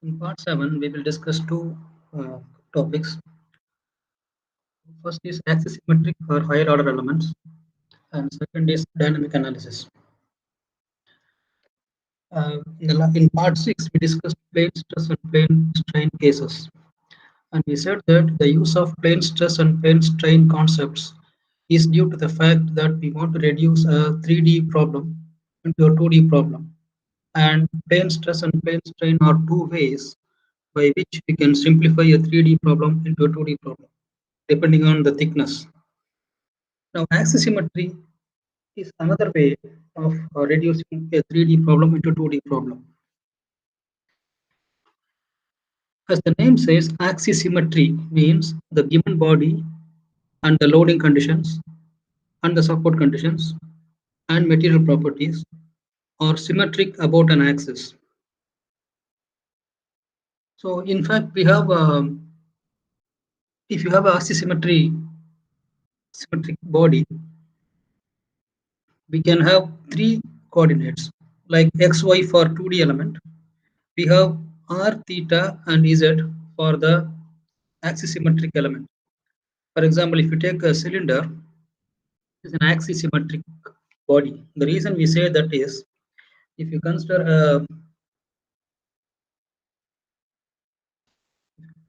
In part 7, we will discuss two uh, topics. First is axisymmetric for higher order elements, and second is dynamic analysis. In part 6, we discussed plane stress and plane strain cases. And we said that the use of plane stress and plane strain concepts is due to the fact that we want to reduce a 3D problem into a 2D problem. And plane stress and plane strain are two ways by which we can simplify a 3D problem into a 2D problem, depending on the thickness. Now, axisymmetry is another way of reducing a 3D problem into 2D problem. As the name says, axisymmetry means the given body and the loading conditions and the support conditions and material properties are symmetric about an axis. So, in fact, we have if you have a symmetric body, we can have three coordinates like xy for 2D element. We have r, theta, and z for the axisymmetric element. For example, if you take a cylinder, it's an axisymmetric body. The reason we say that is if you consider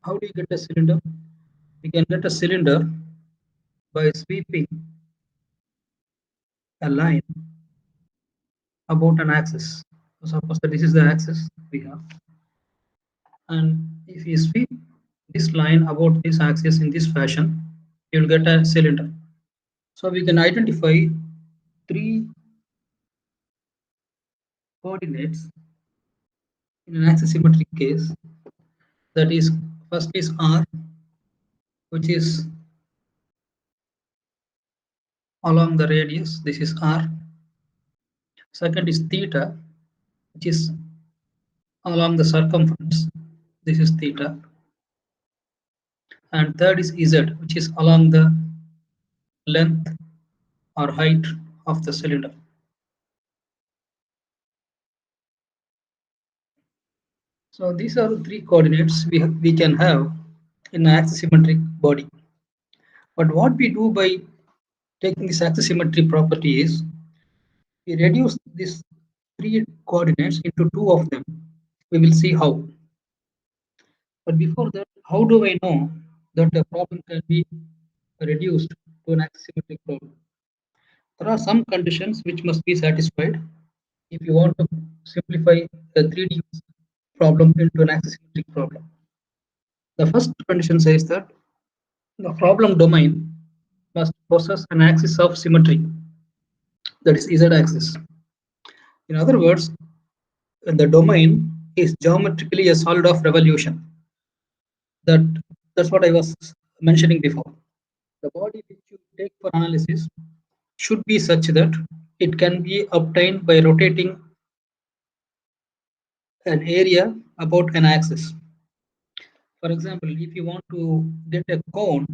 how do you get a cylinder? We can get a cylinder by sweeping a line about an axis. So suppose that this is the axis we have, and if you sweep this line about this axis in this fashion, you will get a cylinder. So we can identify three coordinates in an axisymmetric case. That is, first is r, which is along the radius. This is r. Second is theta, which is along the circumference. This is theta. And third is z, which is along the length or height of the cylinder. So these are the three coordinates we can have in an axisymmetric body. But what we do by taking this axisymmetry property is we reduce these three coordinates into two of them. We will see how. But before that, how do I know that a problem can be reduced to an axisymmetric problem? There are some conditions which must be satisfied if you want to simplify a 3D problem into an axisymmetric problem. The first condition says that the problem domain must possess an axis of symmetry, that is z-axis. In other words, the domain is geometrically a solid of revolution. That's what I was mentioning before. The body which you take for analysis should be such that it can be obtained by rotating an area about an axis. For example, if you want to get a cone,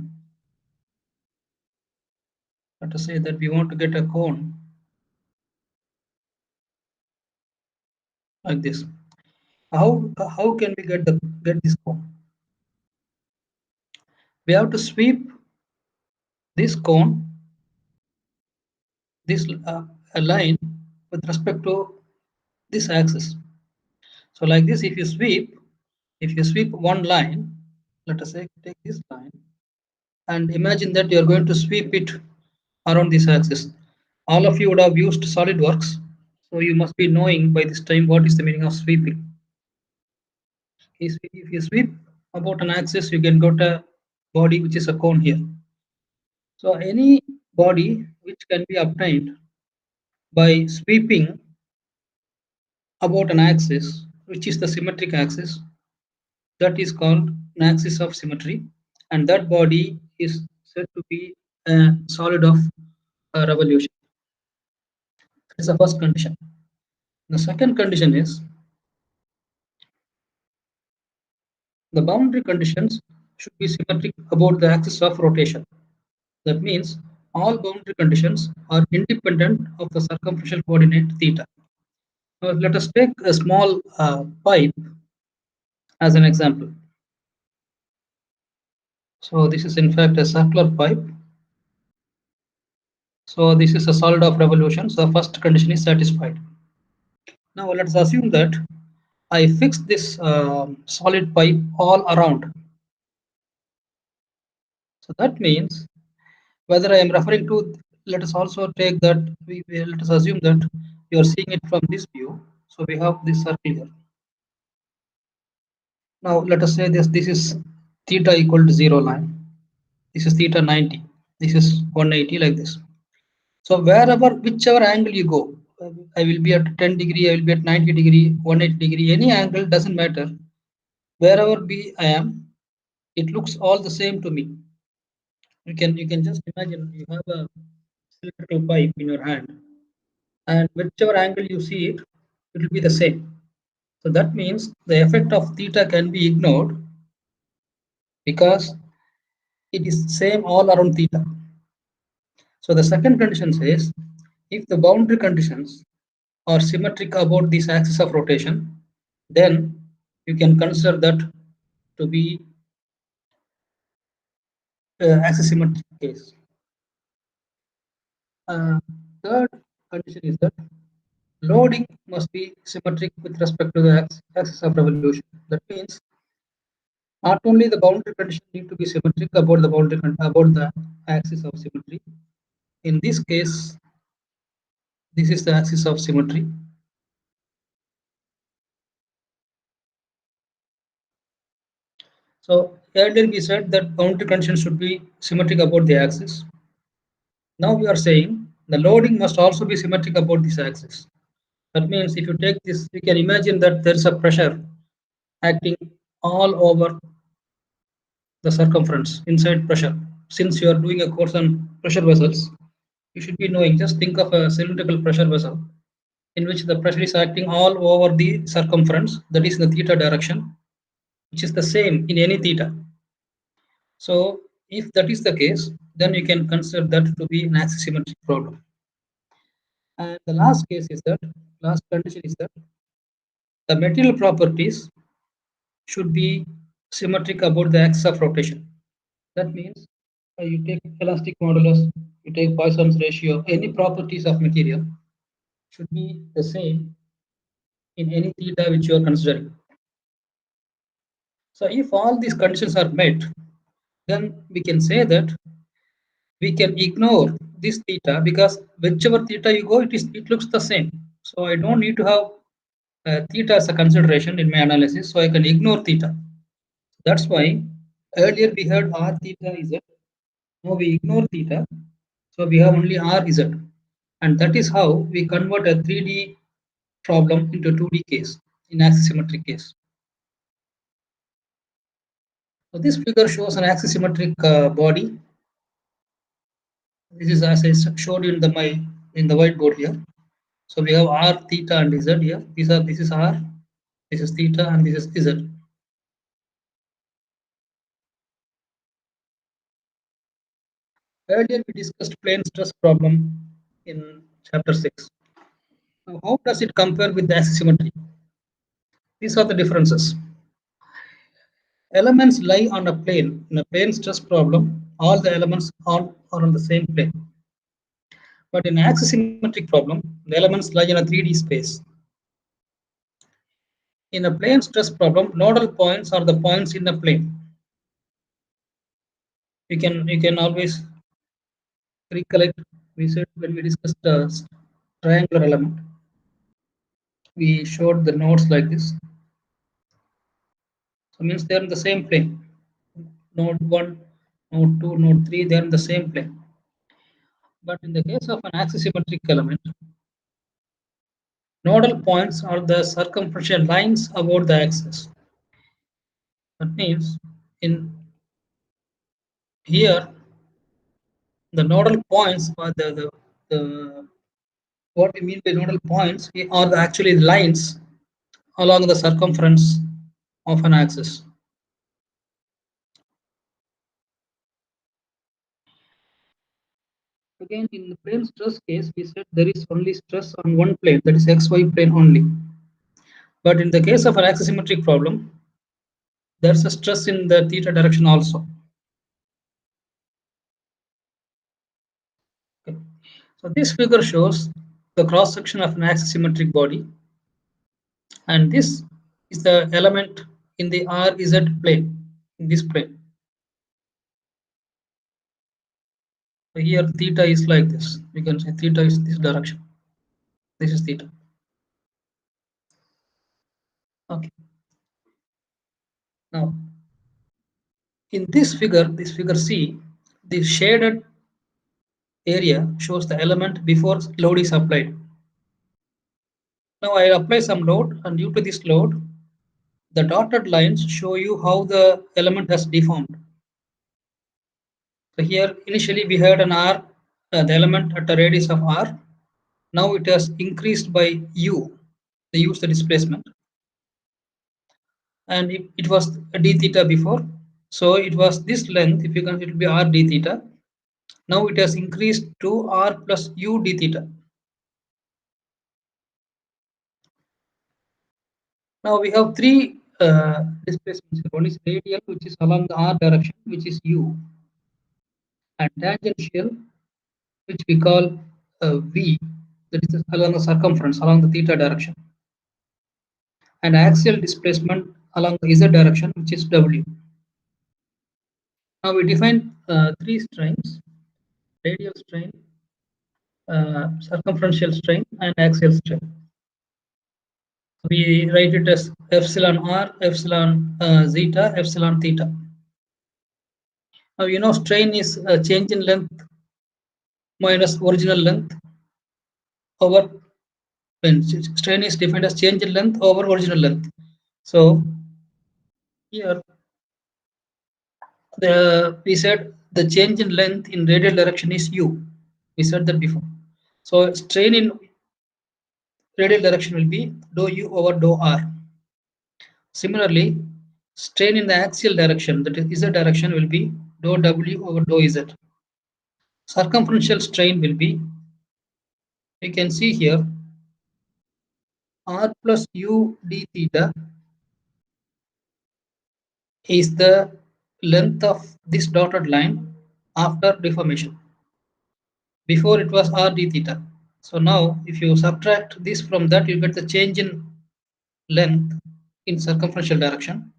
let us say that we want to get a cone like this. How can we get this cone? We have to sweep this cone, this a line with respect to this axis. So like this, if you sweep one line, let us say take this line, and imagine that you are going to sweep it around this axis. All of you would have used SolidWorks, so you must be knowing by this time what is the meaning of sweeping. If you sweep about an axis, you can get a body which is a cone here. So any body which can be obtained by sweeping about an axis, which is the symmetric axis, that is called an axis of symmetry, and that body is said to be a solid of revolution. That is the first condition. The second condition is the boundary conditions should be symmetric about the axis of rotation. That means all boundary conditions are independent of the circumferential coordinate theta. Now let us take a small pipe as an example. So this is in fact a circular pipe. So this is a solid of revolution. So the first condition is satisfied. Now let's assume that I fix this solid pipe all around. So that means whether I am referring to, let us also take that, let us assume that you are seeing it from this view. So we have this circle here. Now let us say this is theta equal to 0 line. This is theta 90. This is 180 like this. So wherever, whichever angle you go, I will be at 10 degree, I will be at 90 degree, 180 degree, any angle doesn't matter. Wherever I am, it looks all the same to me. You can just imagine you have a cylindrical pipe in your hand, and whichever angle you see it, it will be the same. So that means the effect of theta can be ignored because it is same all around theta. So the second condition says if the boundary conditions are symmetric about this axis of rotation, then you can consider that to be axisymmetric case. Uh, Third condition is that loading must be symmetric with respect to the axis of revolution. That means not only the boundary condition need to be symmetric about the axis of symmetry. In this case, this is the axis of symmetry. So earlier we said that boundary condition should be symmetric about the axis. Now we are saying the loading must also be symmetric about this axis. That means if you take this, you can imagine that there is a pressure acting all over the circumference, inside pressure. Since you are doing a course on pressure vessels, you should be knowing, just think of a cylindrical pressure vessel in which the pressure is acting all over the circumference, that is the theta direction, which is the same in any theta. So if that is the case, then you can consider that to be an axisymmetric problem. And the last case is that, last condition is that the material properties should be symmetric about the axis of rotation. That means you take elastic modulus, you take Poisson's ratio, any properties of material should be the same in any theta which you are considering. So if all these conditions are met, then we can say that we can ignore this theta because whichever theta you go, it looks the same. So I don't need to have theta as a consideration in my analysis, so I can ignore theta. That's why earlier we had r theta z, now we ignore theta, so we have only r z, and that is how we convert a 3D problem into 2D case in axisymmetric case. So this figure shows an axisymmetric body. This is as I showed you in the whiteboard here. So we have r, theta, and z here. This is r, this is theta, and this is z. Earlier we discussed plane stress problem in chapter 6. Now how does it compare with the axisymmetry? These are the differences. Elements lie on a plane. In a plane stress problem, all the elements are on the same plane. But in an axisymmetric problem, the elements lie in a 3D space. In a plane stress problem, nodal points are the points in the plane. You can always recollect, we said when we discussed the triangular element, we showed the nodes like this. So means they're in the same plane. Node 1, node 2, node 3, they're in the same plane. But in the case of an axisymmetric element, nodal points are the circumferential lines about the axis. That means in here the nodal points are the what we mean by nodal points are actually lines along the circumference of an axis. Again, in the plane stress case, we said there is only stress on one plane, that is xy plane only. But in the case of an axisymmetric problem, there's a stress in the theta direction also. Okay. So this figure shows the cross section of an axisymmetric body, and this is the element in the RZ plane, in this plane. So here theta is like this. We can say theta is this direction. This is theta. Okay. Now, in this figure C, the shaded area shows the element before load is applied. Now I apply some load, and due to this load, the dotted lines show you how the element has deformed. So here initially we had an R, the element at a radius of R. Now it has increased by U. The U is the displacement, and it was d theta before. So it was this length. If you can, it will be R d theta. Now it has increased to R plus U d theta. Now we have three displacements. One is radial, which is along the R direction, which is U, and tangential, which we call V, that is along the circumference, along the theta direction, and axial displacement along the Z direction, which is W. Now we define three strains: radial strain, circumferential strain, and axial strain. We write it as epsilon r, epsilon zeta, epsilon theta. Now you know strain is change in length minus original length over, when strain is defined as change in length over original length. So here we said the change in length in radial direction is u. We said that before. So strain in radial direction will be dou u over dou r. Similarly, strain in the axial direction, that is z direction, will be dou w over dou z. Circumferential strain will be, you can see here, r plus u d theta is the length of this dotted line after deformation. Before it was r d theta. So now if you subtract this from that, you get the change in length in circumferential direction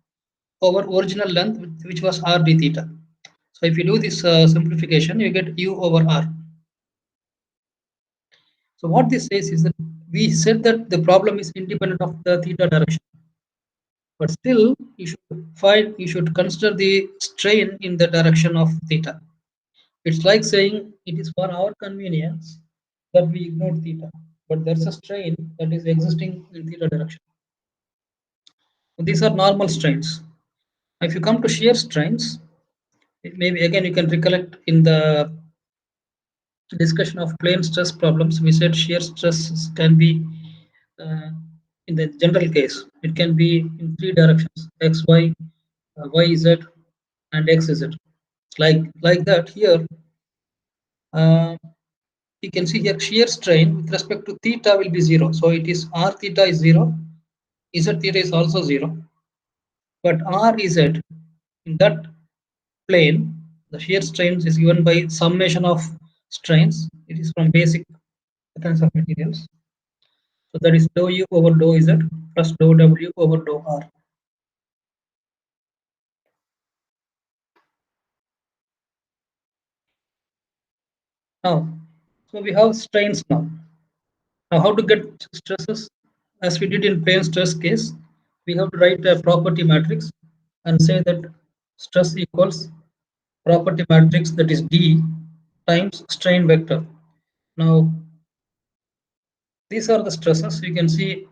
over original length, which was r d theta. So if you do this simplification, you get u over r. So what this says is that we said that the problem is independent of the theta direction, but still you should consider the strain in the direction of theta. It's like saying it is for our convenience that we ignore theta, but there's a strain that is existing in theta direction. These are normal strains. If you come to shear strains, maybe again you can recollect in the discussion of plane stress problems, we said shear stress can be, uh, in the general case, it can be in three directions: x, y, y, z, and x, z. Like that here, uh, you can see here shear strain with respect to theta will be zero. So it is r theta is zero, z theta is also zero, but r z in that plane, the shear strains is given by summation of strains. It is from basic mechanics of materials. So that is dou u over dou z plus dou w over dou r. Now, so we have strains now. Now, how to get stresses? As we did in plane stress case, we have to write a property matrix and say that stress equals property matrix, that is D times strain vector. Now, these are the stresses. You can see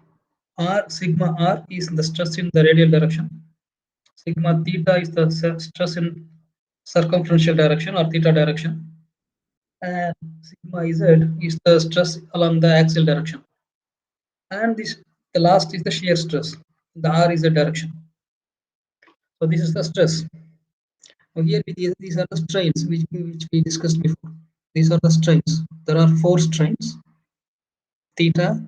R, sigma R is the stress in the radial direction. Sigma theta is the stress in circumferential direction or theta direction. And sigma Z is the stress along the axial direction. And this, the last is the shear stress. The R is the direction. So this is the stress. Now here these are the strains which we discussed before. These are the strains. There are four strains: theta,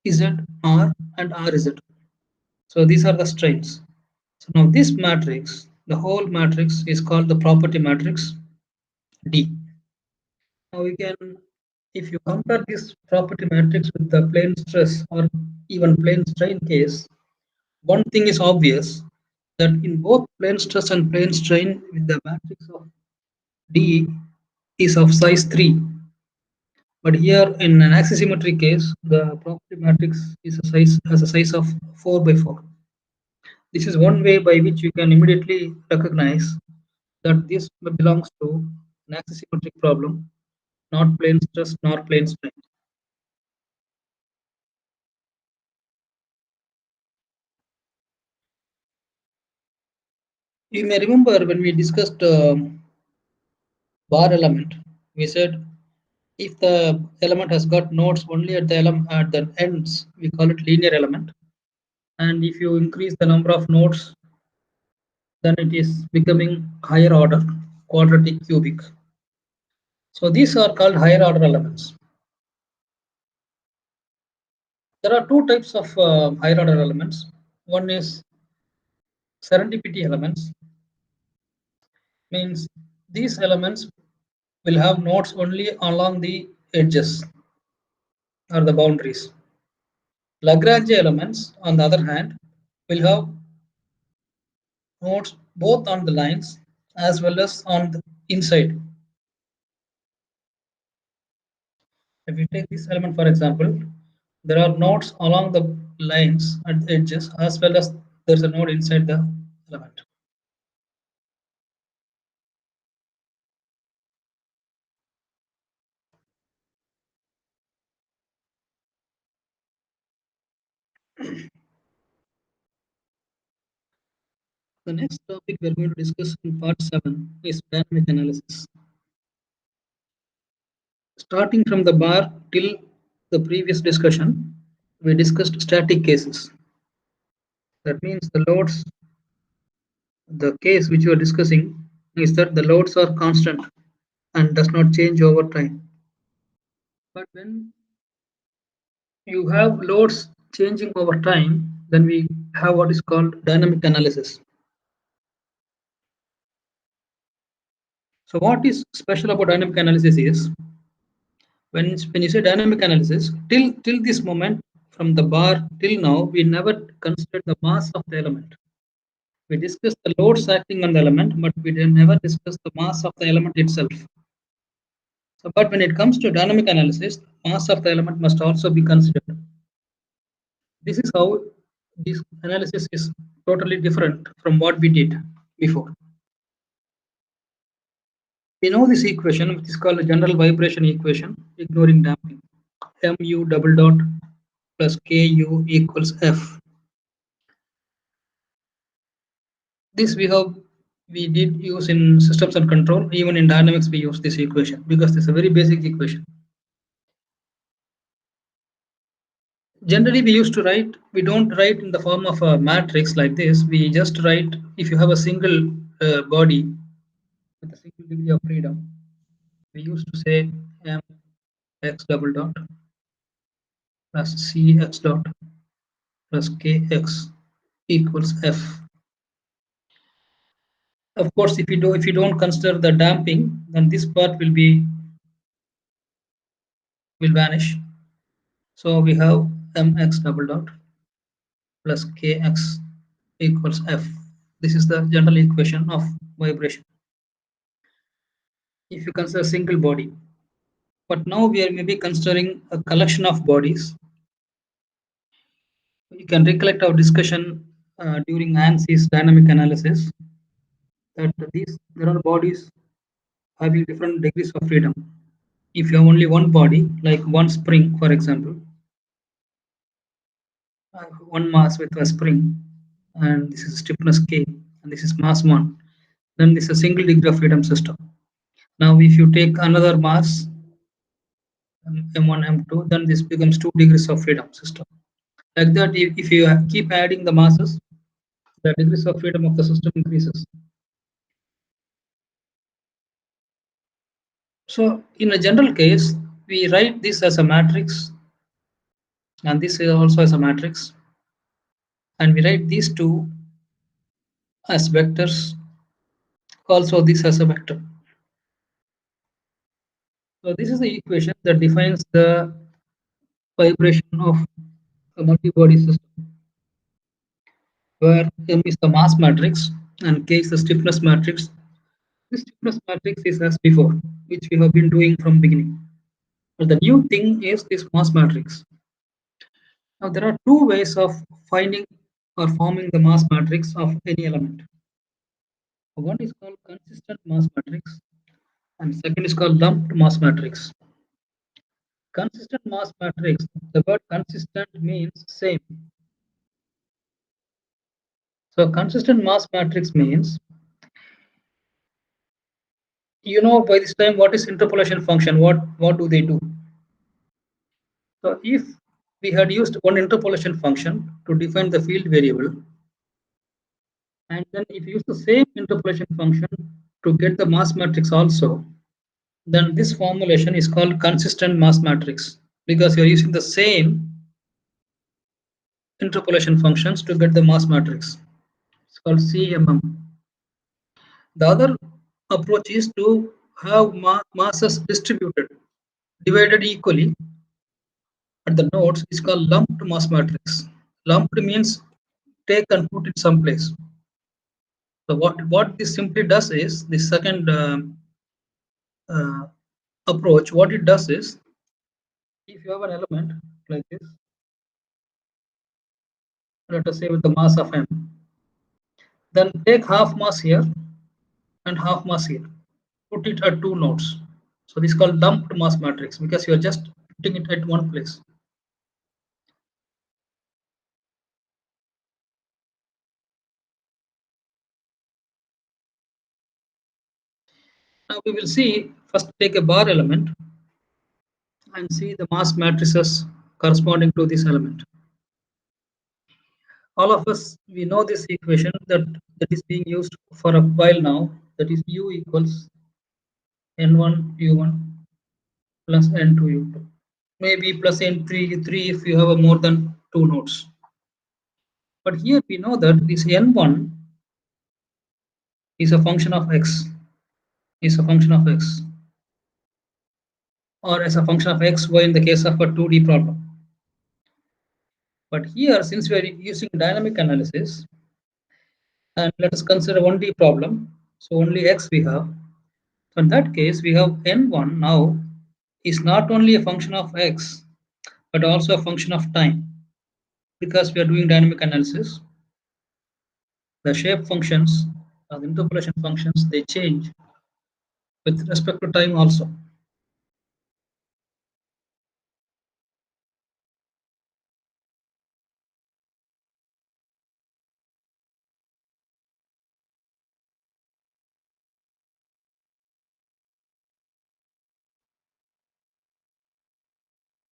Z, R, and RZ. So these are the strains. So now this matrix, the whole matrix is called the property matrix D. Now we can, if you compare this property matrix with the plane stress or even plane strain case, one thing is obvious, that in both plane stress and plane strain, with the matrix of D is of size 3. But here in an axisymmetry case, the property matrix is a size has a size of 4 by 4. This is one way by which you can immediately recognize that this belongs to an axisymmetric problem, not plane stress nor plane strain. You may remember when we discussed bar element, we said if the element has got nodes only at at the ends, we call it linear element. And if you increase the number of nodes, then it is becoming higher order, quadratic, cubic. So these are called higher order elements. There are two types of higher order elements. One is serendipity elements, means these elements will have nodes only along the edges or the boundaries. Lagrange elements, on the other hand, will have nodes both on the lines as well as on the inside. If you take this element for example, there are nodes along the lines at the edges as well as there's a node inside the element. The next topic we are going to discuss in part 7 is dynamic analysis. Starting from the bar till the previous discussion, we discussed static cases. That means the loads, the case which we are discussing is that the loads are constant and does not change over time. But when you have loads changing over time, then we have what is called dynamic analysis. So what is special about dynamic analysis is when you say dynamic analysis, till this moment, from the bar till now, we never considered the mass of the element. We discussed the loads acting on the element, but we never discussed the mass of the element itself. So, but when it comes to dynamic analysis, mass of the element must also be considered. This is how this analysis is totally different from what we did before. We know this equation, which is called the general vibration equation, ignoring damping. Mu double dot plus Ku equals F. This we did use in systems and control. Even in dynamics, we use this equation because it's a very basic equation. Generally, we used to write. We don't write in the form of a matrix like this. We just write if you have a single body with a single degree of freedom. We used to say m x double dot plus c x dot plus kx equals f. Of course, if you don't consider the damping, then this part will vanish. So we have mx double dot plus kx equals f. This is the general equation of vibration if you consider a single body. But now we are maybe considering a collection of bodies. You can recollect our discussion during ANSYS dynamic analysis that there are bodies having different degrees of freedom. If you have only one body, like one spring, for example, one mass with a spring, and this is stiffness K, and this is mass 1, then this is a single degree of freedom system. Now, if you take another mass, M1, M2, then this becomes 2 degrees of freedom system. Like that, if you keep adding the masses, the degrees of freedom of the system increases. So in a general case, we write this as a matrix, and this is also as a matrix, and we write these two as vectors, also this as a vector. So this is the equation that defines the vibration of a multi-body system, where M is the mass matrix and K is the stiffness matrix. This stiffness matrix is as before, which we have been doing from beginning. But the new thing is this mass matrix. Now there are two ways of finding or forming the mass matrix of any element. One is called consistent mass matrix, and second is called lumped mass matrix. Consistent mass matrix, the word consistent means same. So consistent mass matrix means, you know by this time what is interpolation function, what do they do? So if we had used one interpolation function to define the field variable, and then if you use the same interpolation function to get the mass matrix also, then this formulation is called consistent mass matrix, because you're using the same interpolation functions to get the mass matrix. It's called CMM. The other approach is to have masses distributed, divided equally at the nodes, is called lumped mass matrix. Lumped means take and put it someplace. So what this simply does is, the second uh, approach, what it does is, if you have an element like this, let us say with the mass of m, then take half mass here and half mass here, put it at two nodes. So this is called lumped mass matrix, because you are just putting it at one place. Now we will see, first take a bar element and see the mass matrices corresponding to this element. All of us, we know this equation that is being used for a while now, that is U equals N1 U1 plus N2 U2. Maybe plus N3 3 if you have a more than two nodes. But here we know that this N1 is a function of X, is a function of X, or as a function of X, Y in the case of a 2D problem. But here, since we are using dynamic analysis, and let us consider 1D problem, so only X we have. So in that case, we have N1 now is not only a function of X, but also a function of time, because we are doing dynamic analysis. The shape functions, the interpolation functions, they change with respect to time also.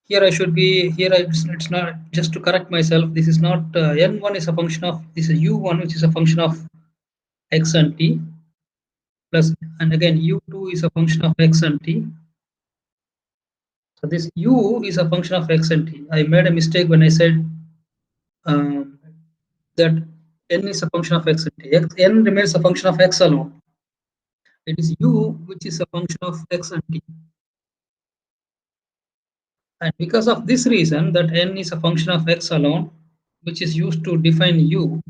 Here I should be, it's not, just to correct myself, this is not N1 is a function of, this is U1 which is a function of X and T, plus, and again U2 is a function of X and T. So this U is a function of X and T. I made a mistake when I said that N is a function of X and T. N remains a function of X alone. It is U which is a function of X and T. And because of this reason, that N is a function of X alone, which is used to define U,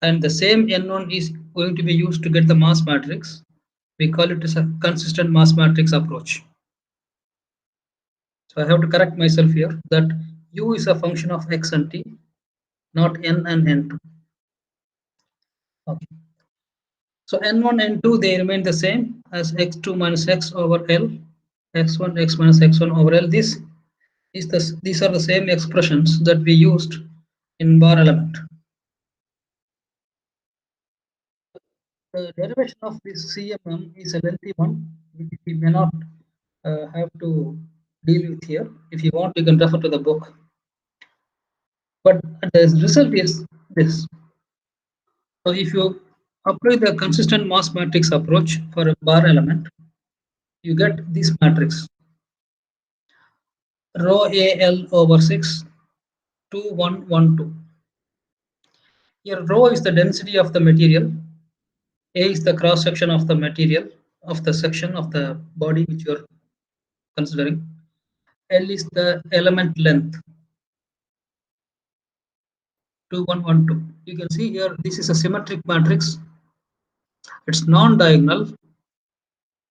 and the same N1 is going to be used to get the mass matrix, we call it as a consistent mass matrix approach. So I have to correct myself here that U is a function of X and T, not N and N2. Okay. So N1, N2, they remain the same as X2 minus X over L, X1, X minus X1 over L. These are the same expressions that we used in bar element. The derivation of this CMM is a lengthy one, which we may not have to deal with here. If you want, you can refer to the book. But the result is this. So if you apply the consistent mass matrix approach for a bar element, you get this matrix rho AL over 6, 2, 1, 1, 2. Here rho is the density of the material, A is the cross section of the material, of the section of the body which you are considering, L is the element length, 2, 1, 1, 2. You can see here this is a symmetric matrix, it's non-diagonal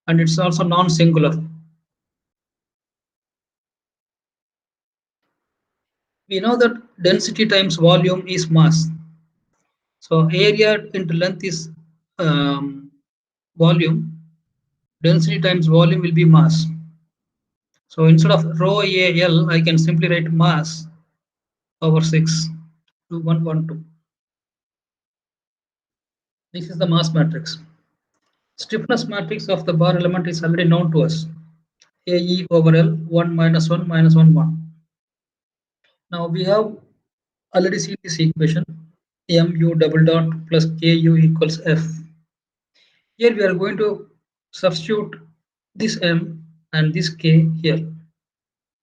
and it's also non-singular. We know that density times volume is mass. So area into length is volume, density times volume will be mass. So instead of rho AL, I can simply write mass over 6 to 112. This is the mass matrix. Stiffness matrix of the bar element is already known to us. AE over L, 1 minus 1 minus 1, 1. Now we have already seen this equation, mu double dot plus ku equals F. Here we are going to substitute this m and this k here.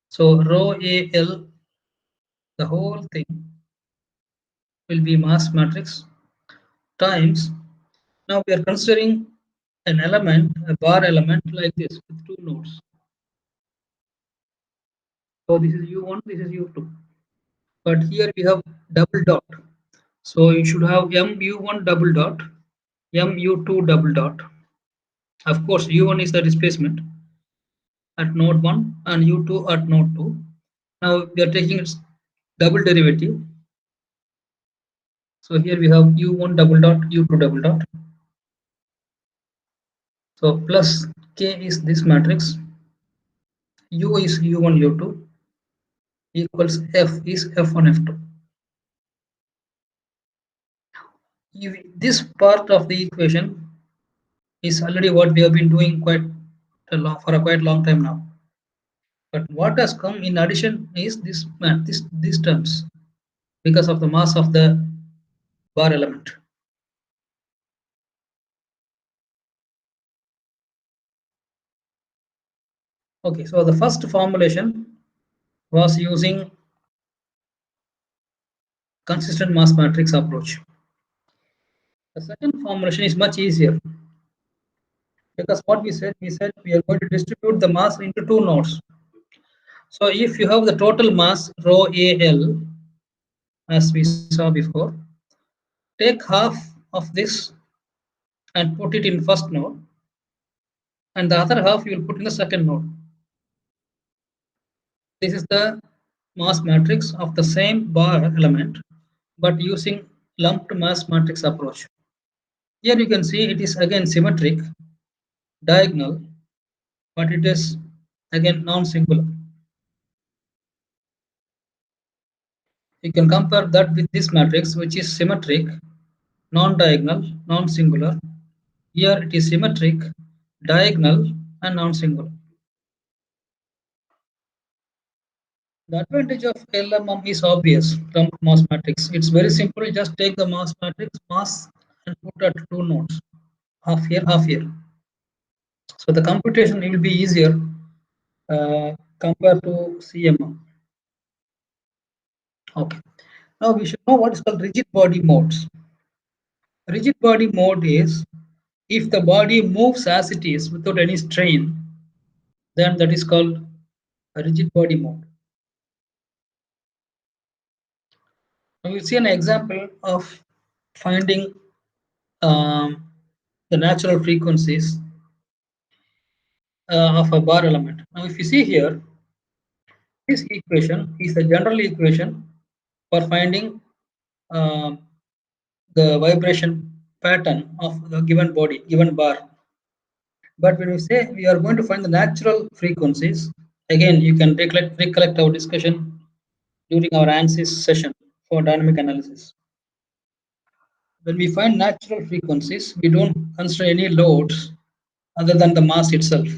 So rho AL, the whole thing will be mass matrix times. Now we are considering an element, a bar element like this with two nodes. So this is U1, this is U2. But here we have double dot. So you should have mu1 double dot, mu2 double dot. Of course, u1 is the displacement at node 1 and u2 at node 2. Now we are taking its double derivative. So here we have u1 double dot, u2 double dot. So plus k is this matrix, u is u1 u2 equals f is f1 f2. This part of the equation is already what we have been doing for a quite long time now. But what has come in addition is these terms because of the mass of the bar element. Okay, so the first formulation was using consistent mass matrix approach. The second formulation is much easier because what we said we are going to distribute the mass into two nodes. So if you have the total mass rho AL as we saw before, take half of this and put it in first node and the other half you will put in the second node. This is the mass matrix of the same bar element but using lumped mass matrix approach. Here you can see it is again symmetric, diagonal, but it is again non-singular. You can compare that with this matrix which is symmetric, non-diagonal, non-singular. Here it is symmetric, diagonal and non-singular. The advantage of LMM is obvious from mass matrix. It's very simple. Just take the mass matrix, mass, and put at two nodes, half here, half here. So the computation will be easier compared to CMM. Okay. Now we should know what is called rigid body modes. Rigid body mode is if the body moves as it is without any strain, then that is called a rigid body mode. Now we'll see an example of finding the natural frequencies of a bar element. Now if you see here, this equation is the general equation for finding uh, the vibration pattern of the given body, given bar. But when we say we are going to find the natural frequencies, again you can recollect our discussion during our ANSYS session for dynamic analysis. When we find natural frequencies, we don't consider any loads other than the mass itself.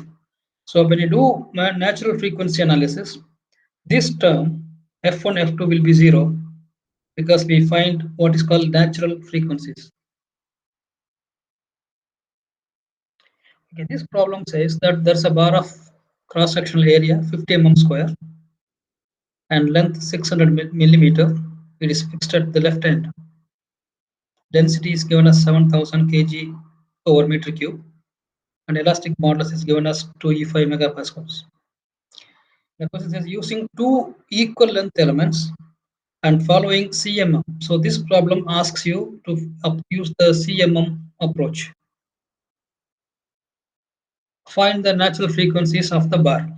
So when you do natural frequency analysis, this term F1, F2 will be 0 because we find what is called natural frequencies. Okay, this problem says that there's a bar of cross-sectional area 50 mm square and length 600 millimeter. It is fixed at the left end. Density is given as 7000 kg over meter cube, and elastic modulus is given as 2E5 megapascals. The question says using two equal length elements and following CMM. So this problem asks you to use the CMM approach. Find the natural frequencies of the bar.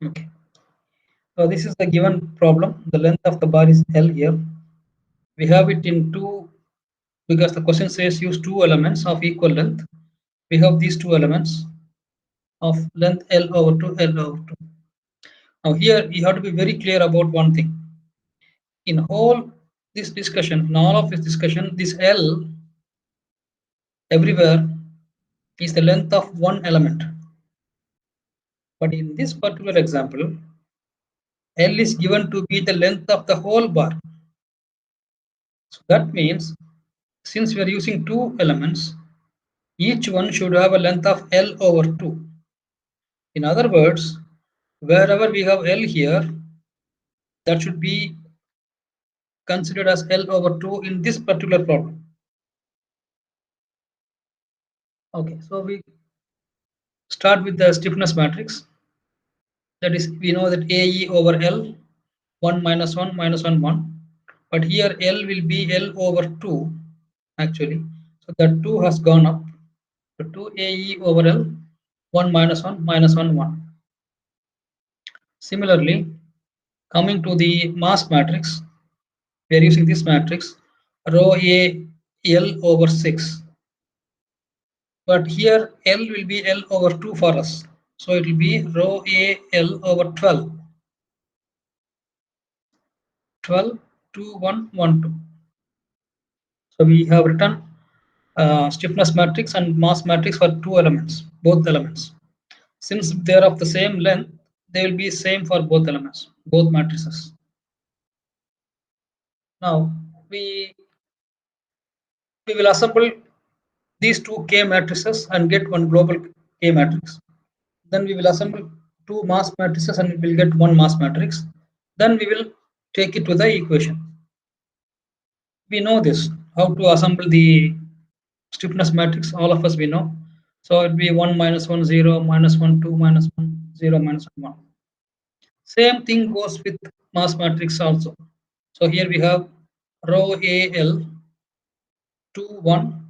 Okay. So this is the given problem. The length of the bar is L here. We have it in two because the question says use two elements of equal length. We have these two elements of length L over 2, L over 2. Now here you have to be very clear about one thing. In all this discussion, in all of this discussion, this L everywhere is the length of one element. But in this particular example, L is given to be the length of the whole bar. So that means since we are using two elements, each one should have a length of L over 2. In other words, wherever we have L here, that should be considered as L over 2 in this particular problem. Okay, so we start with the stiffness matrix. That is, we know that AE over L, 1 minus 1 minus 1, 1. But here L will be L over 2 actually. So that 2 has gone up. So 2 AE over L, 1 minus 1 minus 1, 1. Similarly, coming to the mass matrix, we are using this matrix rho A L over 6. But here L will be L over 2 for us. So it will be rho A L over 12. 12, 2, 1, 1, 2. So we have written stiffness matrix and mass matrix for two elements, both elements. Since they are of the same length, they will be same for both elements, both matrices. Now we will assemble these two K matrices and get one global K matrix. Then we will assemble two mass matrices and we will get one mass matrix. Then we will take it to the equation. We know this, how to assemble the stiffness matrix, all of us we know. So it will be 1 minus 1 0 minus 1 2 minus 1 0 minus 1 1. Same thing goes with mass matrix also. So here we have rho AL 2 1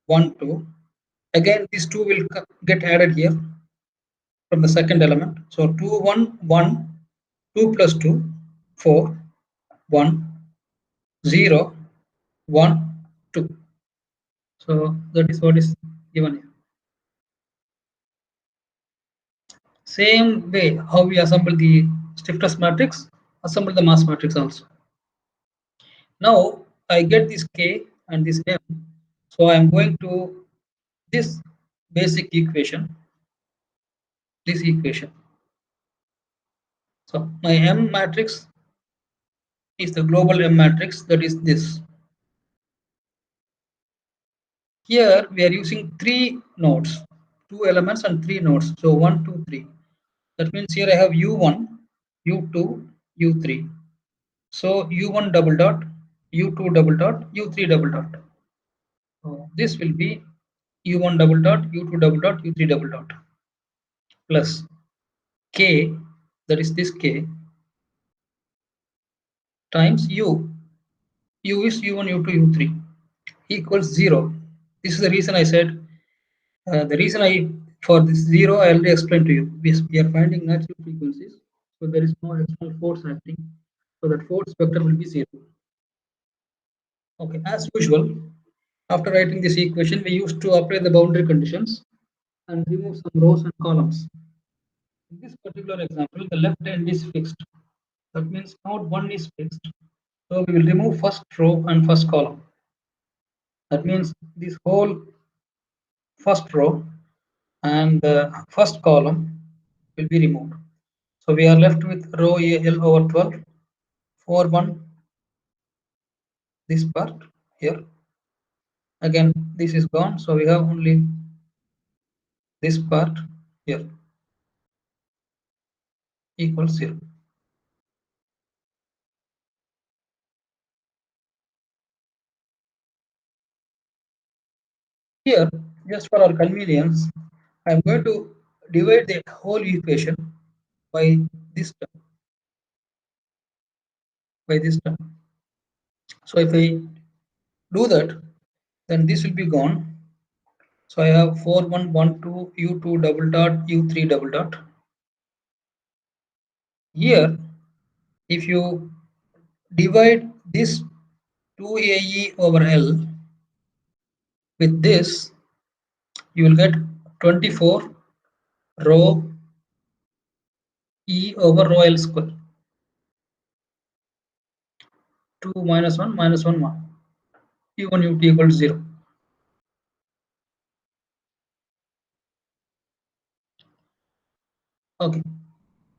1 2. Again these two will get added here from the second element. So 2 1 1 2 plus 2 4 1 0 1 2. So that is what is given here. Same way how we assemble the stiffness matrix, assemble the mass matrix also. Now I get this K and this M. So I am going to this basic equation, this equation. So my M matrix is the global M matrix, that is this. Here we are using three nodes, two elements and three nodes. So 1, 2, 3. That means here I have U1, U2, U3. So U1 double dot, U2 double dot, U3 double dot. So this will be U1 double dot, U2 double dot, U3 double dot plus K, that is this K, times U. U is U1, U2, U3 equals 0. This is the reason I said, the reason I for this 0 I already explained to you. We are finding natural frequencies, so there is no external force acting, so that force vector will be 0. Okay, as usual, after writing this equation, we used to apply the boundary conditions and remove some rows and columns. In this particular example, the left end is fixed. That means node 1 is fixed. So we will remove first row and first column. That means this whole first row and the first column will be removed. So we are left with rho L over 12, 4, 1, this part here, Again, this is gone, so we have only this part here equals 0. Here, just for our convenience, I am going to divide the whole equation by this term, by this term. So if I do that, then this will be gone. So I have 4112 u2 double dot u3 double dot. Here, if you divide this 2ae over L with this, you will get 24 rho e over rho L square. 2 minus 1 minus 1 1. u1 ut equals 0. Okay.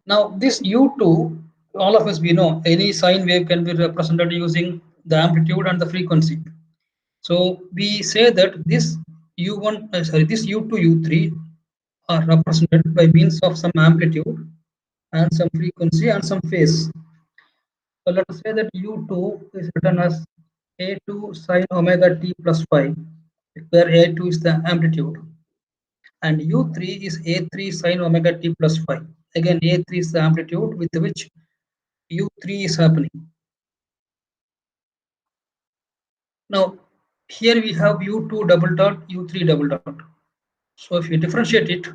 Now this u2, all of us we know any sine wave can be represented using the amplitude and the frequency. So we say that this u1, this u2, u3 are represented by means of some amplitude and some frequency and some phase. So let us say that u2 is written as a2 sine omega t plus phi, where a2 is the amplitude, and u3 is a3 sine omega t plus phi. Again, a3 is the amplitude with which u3 is happening. Now, here we have u2 double dot, u3 double dot. So if you differentiate it,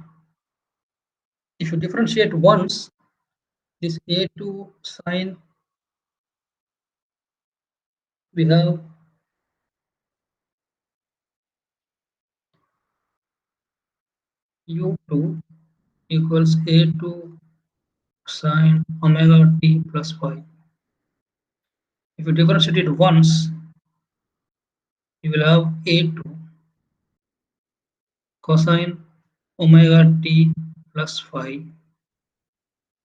if you differentiate once, this a2 sine, we have u2 equals a2 sine omega t plus phi. If you differentiate it once, you will have a2 cosine omega t plus phi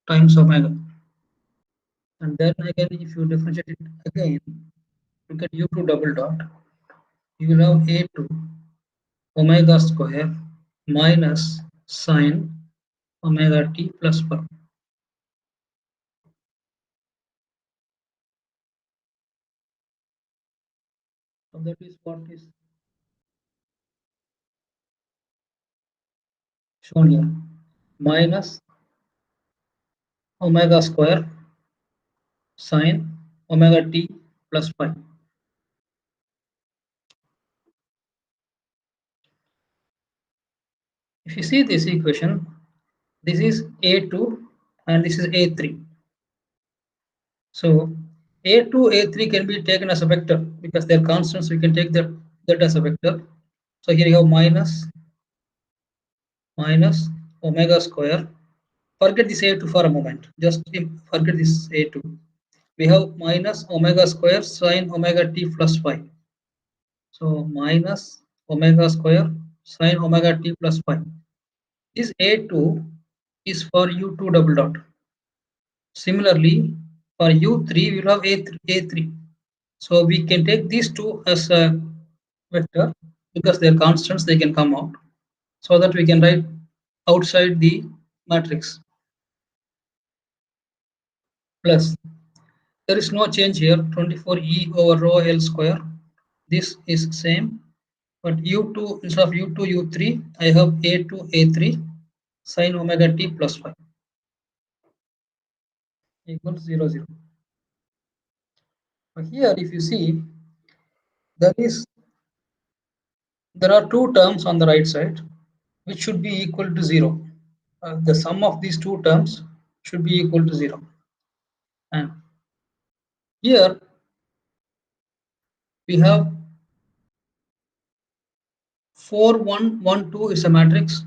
times omega. And then again, if you differentiate it again, you get u2 double dot. You will have a2 omega square minus sine omega t plus phi. So that is what is shown here, minus omega square sine omega t plus phi. If you see this equation, this is a2 and this is a3. So a2, a3 can be taken as a vector because they're constants. We can take that as a vector. So here you have minus omega square. Forget this a2 for a moment. Just forget this a2. We have minus omega square sine omega t plus phi. So minus omega square sine omega t plus phi. This a2 is for u2 double dot. Similarly, for u3 we will have a3. So we can take these two as a vector because they are constants, they can come out, so that we can write outside the matrix. Plus, there is no change here, 24e over rho L square. This is same, but u2 instead of u2 u3, I have a2 a3 sine omega t plus phi equals 0 0. But here, if you see, there are two terms on the right side which should be equal to 0. The sum of these two terms should be equal to 0. And here we have 4 1 1 2 is a matrix,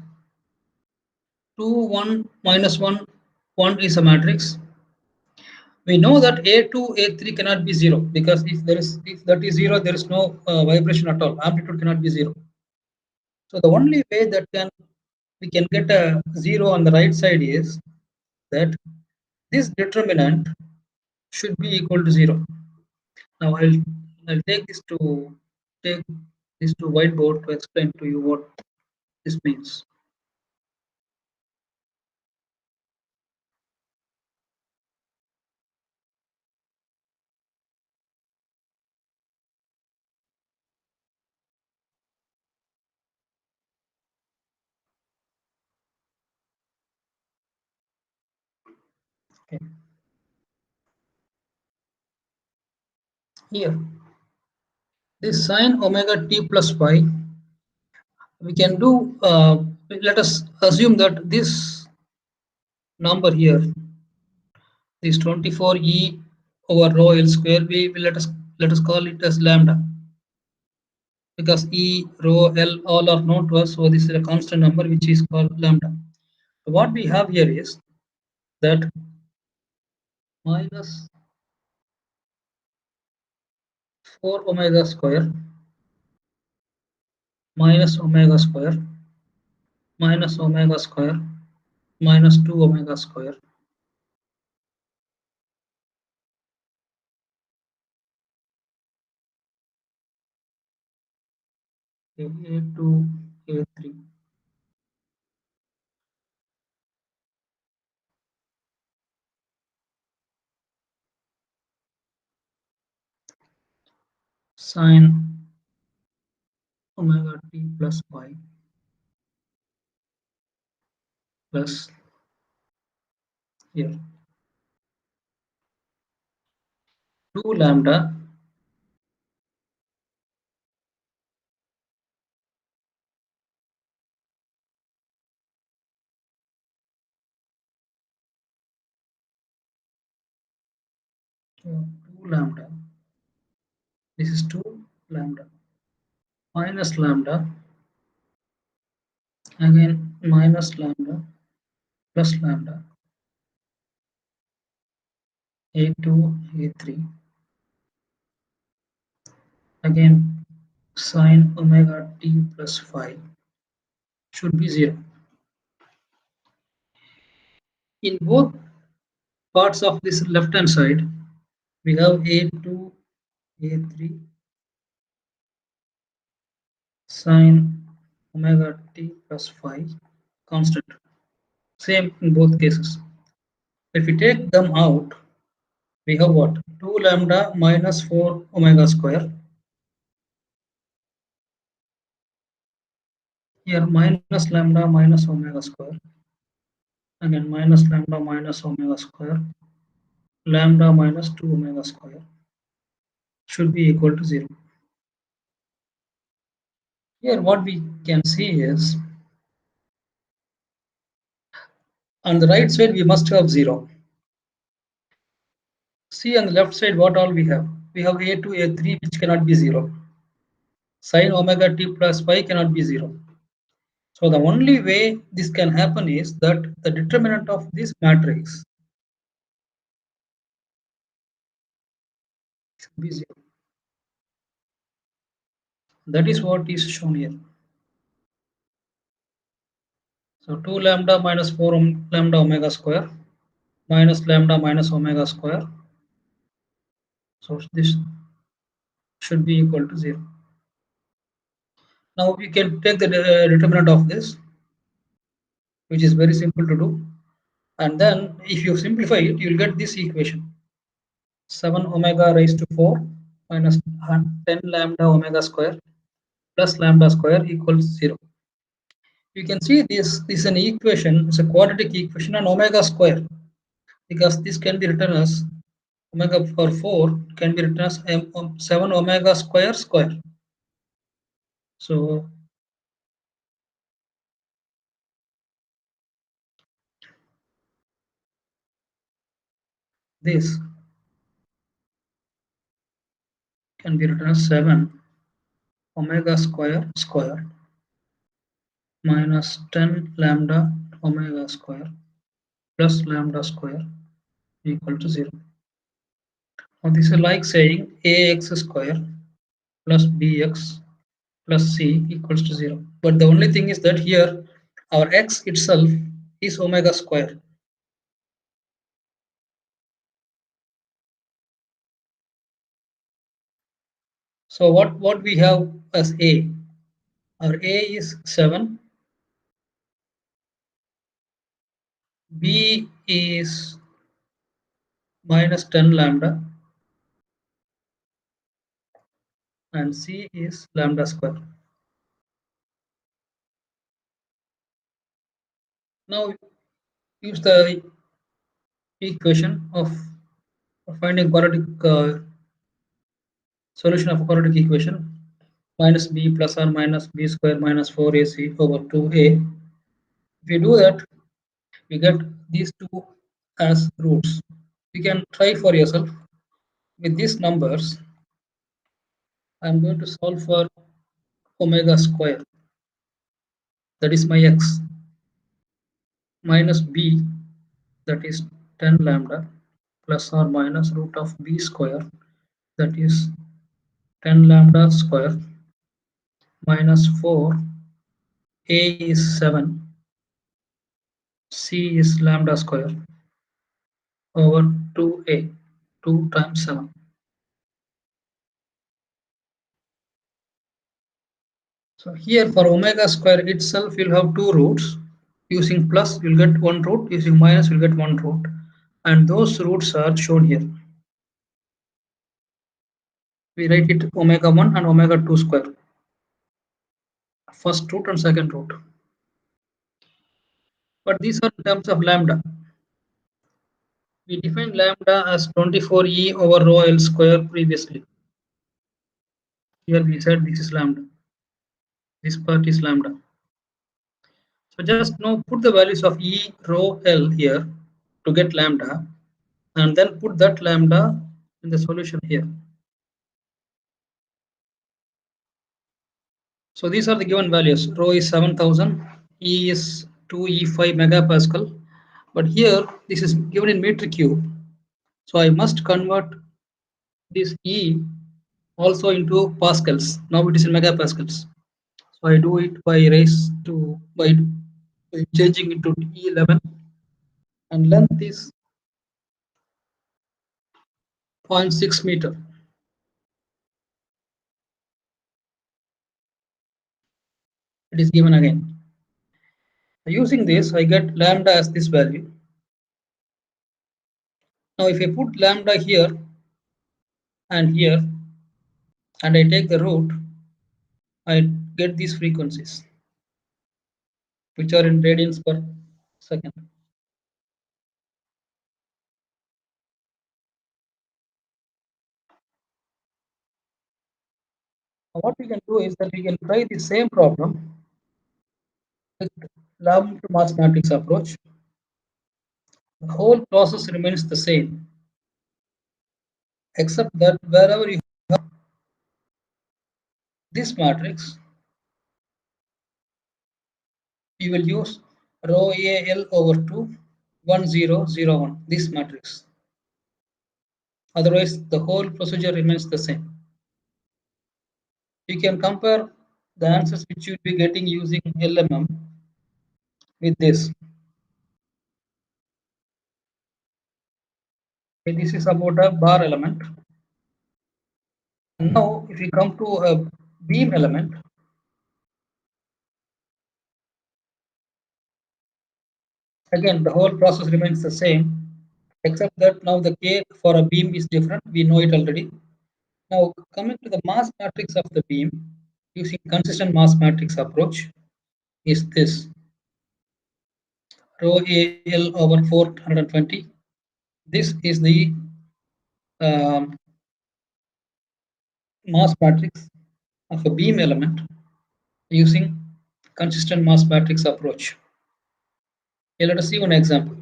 2 1 minus 1 1 is a matrix. We know that a2 a3 cannot be 0 because if that is 0, there is no vibration at all. Amplitude cannot be 0. So the only way that we can get a 0 on the right side is that this determinant should be equal to 0. Now I'll take this to take this to whiteboard to explain to you what this means. Okay. Here, this sine omega t plus phi, we can do, let us assume that this number here, this 24e over rho L square, let us call it as lambda, because e, rho, L all are known to us, so this is a constant number which is called lambda. So what we have here is that minus 4 omega square minus omega square minus omega square minus 2 omega square a2 a3 sine omega t plus phi plus here 2 lambda so 2 lambda, this is 2 lambda minus lambda, again minus lambda plus lambda a2 a3, again sine omega t plus phi should be 0. In both parts of this left hand side, we have a2 a3 sine omega t plus phi constant, same in both cases. If we take them out, we have what? 2 lambda minus 4 omega square, here minus lambda minus omega square, again minus lambda minus omega square, lambda minus 2 omega square should be equal to 0. Here what we can see is, on the right side we must have 0. See on the left side what all we have. We have a2 a3 which cannot be 0. Sine omega t plus phi cannot be 0. So the only way this can happen is that the determinant of this matrix should be 0. That is what is shown here. So 2 lambda minus 4 lambda omega square minus lambda minus omega square. So this should be equal to 0. Now we can take the determinant of this, which is very simple to do. And then if you simplify it, you will get this equation. 7 omega raised to 4 minus 10 lambda omega square plus lambda square equals 0. You can see this is an equation, it's a quadratic equation on omega square, because this can be written as omega for 4 can be written as 7 omega square square. So this can be written as 7 omega square square minus 10 lambda omega square plus lambda square equal to 0. Now this is like saying ax square plus bx plus c equals to 0. But the only thing is that here our x itself is omega square. So what we have as A? Our A is 7, B is minus 10 lambda, and C is lambda square. Now use the equation of finding quadratic solution of a quadratic equation, minus b plus or minus b square minus 4ac over 2a. If you do that, you get these two as roots. You can try for yourself with these numbers. I'm going to solve for omega square, that is my x, minus b, that is 10 lambda, plus or minus root of b square, that is 10 lambda square, minus 4, a is 7, c is lambda square, over 2a, 2 times 7. So here for omega square itself, you'll have two roots. Using plus, you'll get one root. Using minus, you'll get one root. And those roots are shown here. We write it omega 1 and omega 2 square. First root and second root. But these are in terms of lambda. We defined lambda as 24e over rho L square previously. Here we said this is lambda. This part is lambda. So just now put the values of E rho L here to get lambda, and then put that lambda in the solution here. So these are the given values. Rho is 7,000, E is 2E5 megapascal, but here this is given in meter cube. So I must convert this E also into pascals. Now it is in megapascals. So I do it by changing it to E11, and length is 0.6 meter. It is given again. Using this, I get lambda as this value. Now if I put lambda here and here, and I take the root, I get these frequencies, which are in radians per second. Now what we can do is that we can try the same problem with lambda mass matrix approach. The whole process remains the same, except that wherever you have this matrix, you will use rho AL over 2, 1, 0, 0, 1, this matrix. Otherwise, the whole procedure remains the same. You can compare the answers which you'll be getting using LMM with this. Okay, this is about a bar element. And now, if we come to a beam element, again, the whole process remains the same, except that now the K for a beam is different. We know it already. Now, coming to the mass matrix of the beam, using consistent mass matrix approach, is this rho AL over 420. This is the um, mass matrix of a beam element using consistent mass matrix approach. Here, let us see one example.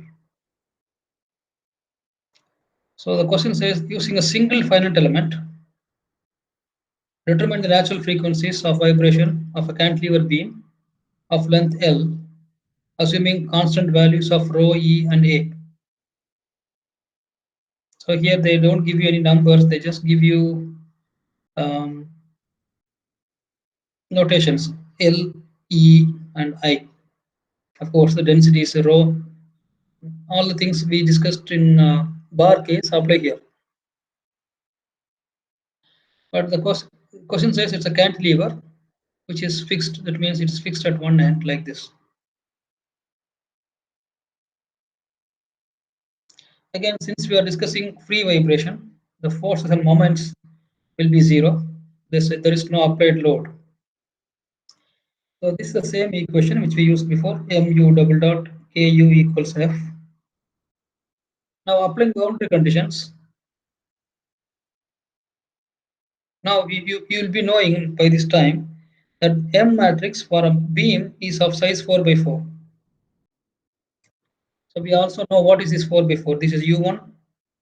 So the question says, using a single finite element, determine the natural frequencies of vibration of a cantilever beam of length L, assuming constant values of rho, E, and A. So here they don't give you any numbers, they just give you notations L, E, and I. Of course, the density is rho. All the things we discussed in bar case apply here. But the question says it's a cantilever which is fixed. That means it's fixed at one end like this. Again, since we are discussing free vibration, the forces and moments will be zero. There is no applied load. So this is the same equation which we used before, mu double dot ku equals f. Now applying boundary conditions. Now you will be knowing by this time that M matrix for a beam is of size 4 by 4. So we also know what is this 4 by 4. This is u1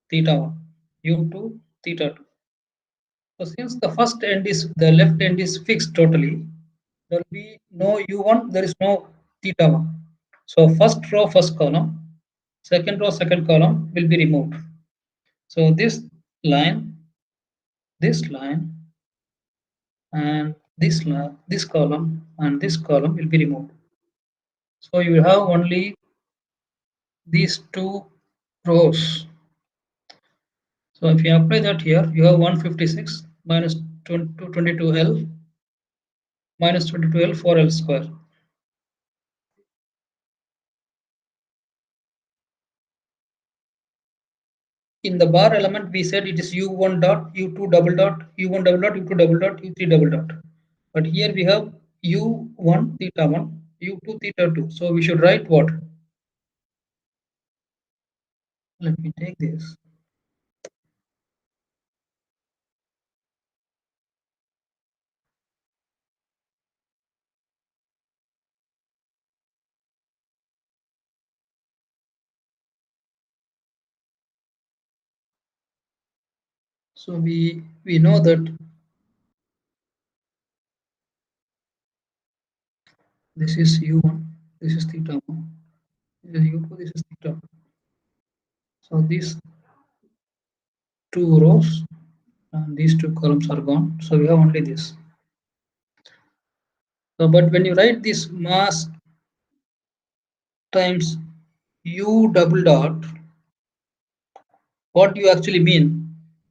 theta 1, u2 theta 2. So since the first end is the left end is fixed totally, there will be no u1, there is no theta 1. So first row, first column, second row, second column will be removed. So line, this line, and this column and this column will be removed. So you have only these two rows. So if you apply that here, you have 156 minus 22L minus 22L 4L square. In the bar element, we said it is u1 dot, u2 double dot, u1 double dot, u2 double dot, u3 double dot. But here we have u1 theta 1, u2 theta 2. So we should write what? Let me take this. So we know that this is u1, this is theta 1, this is u2, this is theta 2. So these two rows and these two columns are gone. So we have only this. So, but when you write this mass times u double dot, what you actually mean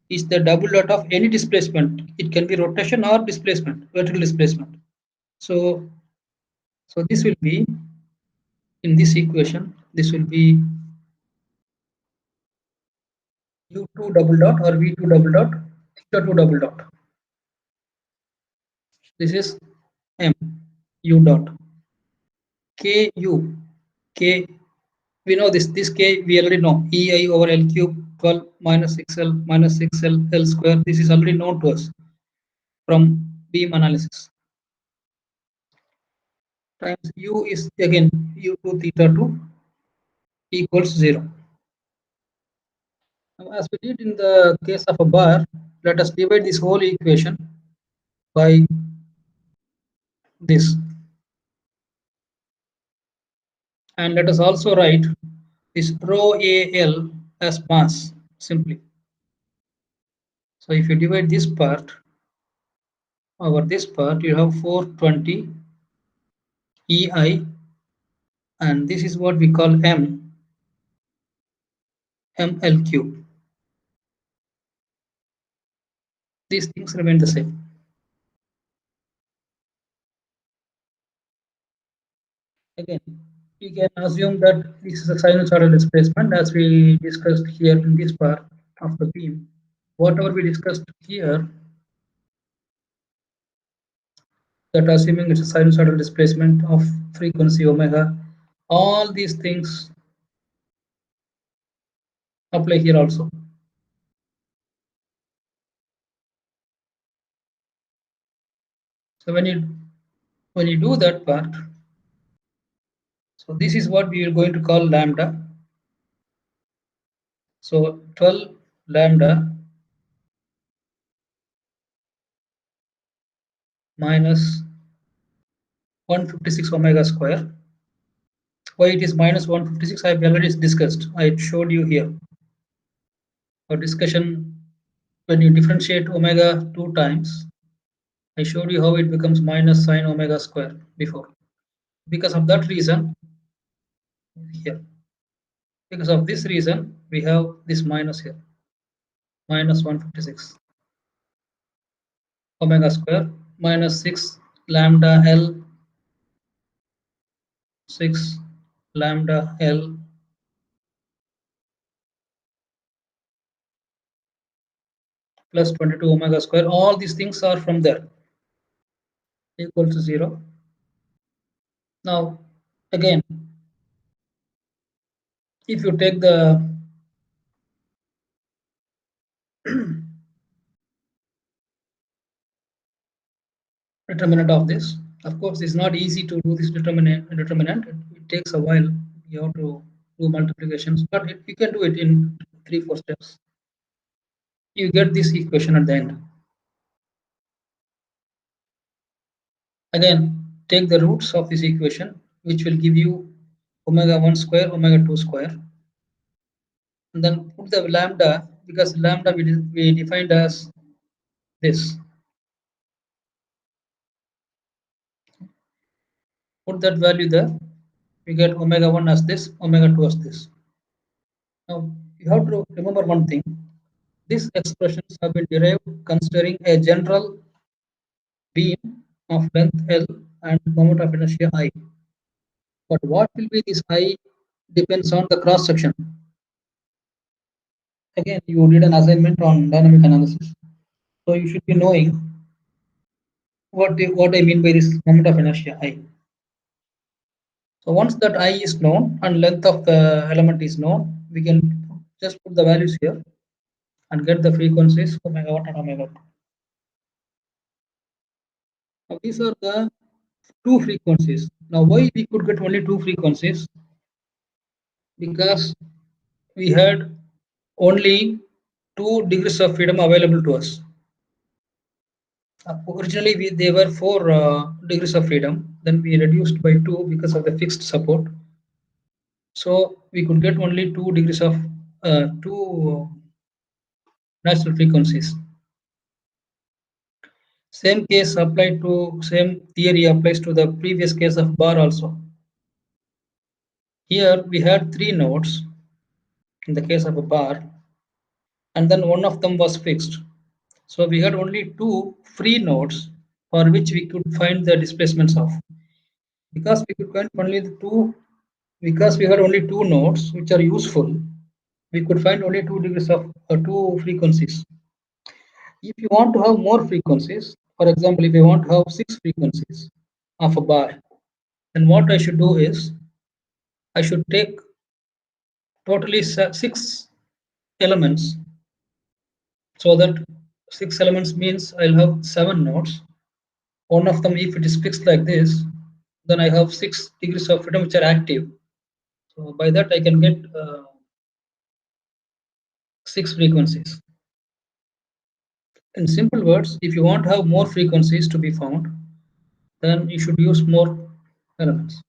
is the double dot of any displacement. It can be rotation or displacement, vertical displacement. So, so this will be in this equation. This will be u2 double dot or v2 double dot, theta 2 double dot. This is m u dot k u k. We know this k we already know, ei over l cube 12 minus 6l minus 6l l square. This is already known to us from beam analysis. Times u is again u2 theta 2 equals 0. Now, as we did in the case of a bar, let us divide this whole equation by this, and let us also write this rho al as mass simply. So if you divide this part over this part, you have 420 ei, and this is what we call ml cube. These things remain the same. Again, we can assume that this is a sinusoidal displacement as we discussed here in this part of the beam. Whatever we discussed here, that assuming it's a sinusoidal displacement of frequency omega, all these things apply here also. So when you do that part, so this is what we are going to call lambda. So 12 lambda minus 156 omega square. Why it is minus 156, I have already discussed. I showed you here. For discussion, when you differentiate omega 2 times, I showed you how it becomes minus sine omega square before. Because of that reason, here. Because of this reason, we have this minus here, minus 156. omega square minus 6 lambda L 6 lambda L plus 22 omega square. All these things are from there equal to 0. Now again, if you take the determinant of this, of course it's not easy to do this determinant. It takes a while. You have to do multiplications, but you can do it in 3-4 steps. You get this equation at the end. Again, take the roots of this equation, which will give you omega 1 square, omega 2 square, and then put the lambda, because lambda we defined as this. Put that value there. We get omega 1 as this, omega 2 as this. Now you have to remember one thing. These expressions have been derived considering a general beam of length L and moment of inertia I. But what will be this I depends on the cross section. Again, you did an assignment on dynamic analysis, so you should be knowing what I mean by this moment of inertia I. So once that I is known and length of the element is known, we can just put the values here and get the frequencies omega 1 and omega 2. Now these are the two frequencies. Now why we could get only two frequencies? Because we had only 2 degrees of freedom available to us. Originally they were 4 degrees of freedom, then we reduced by 2 because of the fixed support. So we could get only 2 degrees of two natural frequencies. Same theory applies to the previous case of bar also. Here we had 3 nodes in the case of a bar, and then one of them was fixed. So we had only 2 free nodes for which we could find the displacements of. Because we could find only because we had only 2 nodes which are useful, we could find only 2 degrees of 2 frequencies. If you want to have more frequencies, for example, if you want to have 6 frequencies of a bar, then what I should do is I should take totally 6 elements, so that 6 elements means I'll have 7 nodes. One of them, if it is fixed like this, then I have 6 degrees of freedom which are active. So by that I can get 6 frequencies. In simple words, if you want to have more frequencies to be found, then you should use more elements.